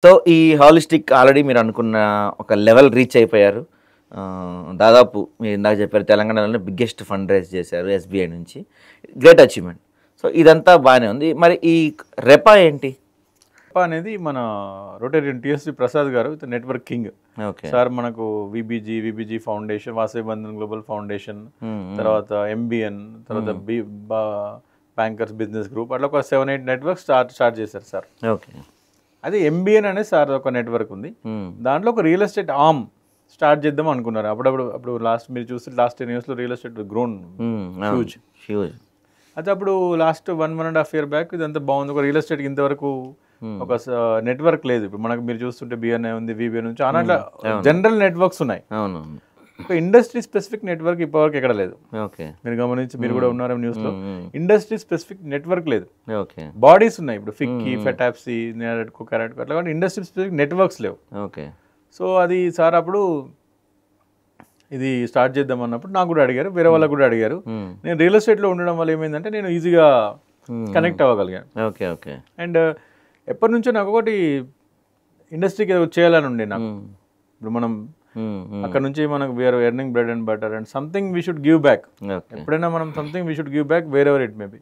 So, ఈ holistic already మీరనుకున్న ఒక level reach అయిపోయారు. దాదాపు మీరిందాక చెప్పారు తెలంగాణలోనే బిగ్గెస్ట్ ఫండ్ రైజ్ చేశారు ఎస్‌బీఐ నుంచి. Great achievement. సో, ఇదంతా బానే ఉంది. మరి ఈ రెపా ఏంటి? రెపా అనేది మన రోటేరియన్ టీఎస్‌వి ప్రసాద్ గారు నెట్వర్క్ కింగ్. ఓకే. సార్ మనకు VBG foundation, Vasavi Bandhan global foundation, తర్వాత ఎంబీఎన్, తర్వాత బ్యాంకర్స్ బిజినెస్ గ్రూప్ అట్లా ఒక 7-8 నెట్వర్క్ స్టార్ట్ చేశారు సార్. ఓకే. అది ఎంబీఎన్ అనే సార్ ఒక నెట్వర్క్ ఉంది. దాంట్లో ఒక రియల్ ఎస్టేట్ ఆర్మ్ స్టార్ట్ చేద్దాం అనుకున్నారు. అప్పుడు మీరు చూస్తే లాస్ట్ 10 yearsలో రియల్ ఎస్టేట్ గ్రోన్ హ్యూజ్. అయితే అప్పుడు లాస్ట్ 1.5 year బ్యాక్ ఇదంతా బాగుంది. ఒక రియల్ ఎస్టేట్కి ఇంతవరకు ఒక నెట్వర్క్ లేదు. ఇప్పుడు మనకు మీరు చూస్తుంటే బిఎన్ఐ ఉంది, విబిఎన్ నుంచి అట్లా జనరల్ నెట్వర్క్స్ ఉన్నాయి. ఒక ఇండస్ట్రీ స్పెసిఫిక్ నెట్వర్క్ ఇప్పటివరకు ఎక్కడ లేదు. మీరు గమనించి మీరు కూడా ఉన్నారు న్యూస్ లో. ఇండస్ట్రీ స్పెసిఫిక్ నెట్వర్క్ లేదు. బాడీస్ ఉన్నాయి ఇప్పుడు ఫిక్కీ, ఫెటాప్సీ, అట్లా ఇండస్ట్రీ స్పెసిఫిక్ నెట్వర్క్స్ లేవు. సో అది సార్ అప్పుడు ఇది స్టార్ట్ చేద్దాం అన్నప్పుడు నాకు కూడా అడిగారు, వేరే వాళ్ళకు కూడా అడిగారు. నేను రియల్ ఎస్టేట్లో ఉండడం వల్ల ఏమైందంటే నేను ఈజీగా కనెక్ట్ అవ్వగలిగాను. అండ్ ఎప్పటి నుంచో నాకు ఒకటి ఇండస్ట్రీకి చేయాలని ఉండే నాకు. ఇప్పుడు మనం అక్కడ నుంచి మనకు we are earning bread and butter and something we should give back. ఎప్పుడైనా మనం something we should give back wherever it may be,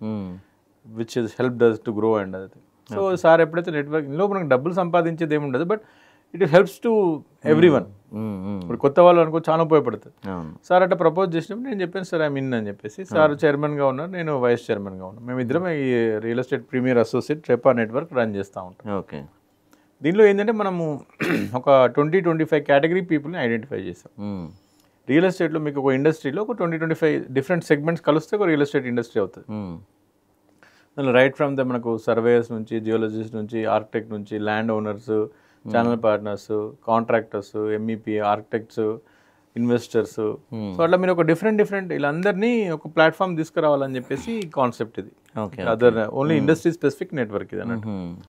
which is help does to grow and అది. సో సార్ ఎప్పుడైతే నెట్వర్కింగ్లో మనకు డబ్బులు సంపాదించేది ఏమి ఉండదు, but it helps to everyone. ఇప్పుడు కొత్త వాళ్ళు అనుకో చాలా ఉపయోగపడుతుంది. సార్ అట్లా ప్రపోజ్ చేసినప్పుడు నేను చెప్పాను సార్ ఐమ్ ఇన్ అని చెప్పేసి. సార్ చైర్మన్గా ఉన్నారు, నేను వైస్ చైర్మన్గా ఉన్నాను. మేమిద్దరం ఈ రియల్ ఎస్టేట్ ప్రీమియర్ అసోసియేట్ రెపా నెట్వర్క్ రన్ చేస్తూ ఉంటాం. దీనిలో ఏంటంటే మనము ఒక 20-25 కేటగిరీ పీపుల్ని ఐడెంటిఫై చేస్తాం. రియల్ ఎస్టేట్లో మీకు ఒక ఇండస్ట్రీలో ఒక 20-25 డిఫరెంట్ సెగ్మెంట్స్ కలిస్తే ఒక రియల్ ఎస్టేట్ ఇండస్ట్రీ అవుతుంది. దానిలో రైట్ ఫ్రమ్ ద మనకు సర్వేయర్స్ నుంచి, జియోలజిస్ట్ నుంచి, ఆర్కిటెక్ట్ నుంచి, land owners, channel partners, contractors, MEP, architects, investors. So అట్లా మీరు ఒక డిఫరెంట్ వీళ్ళందరినీ ఒక ప్లాట్ఫామ్ తీసుకురావాలని చెప్పేసి కాన్సెప్ట్ ఇది. Other only industry specific network ఇది అన్నట్టు.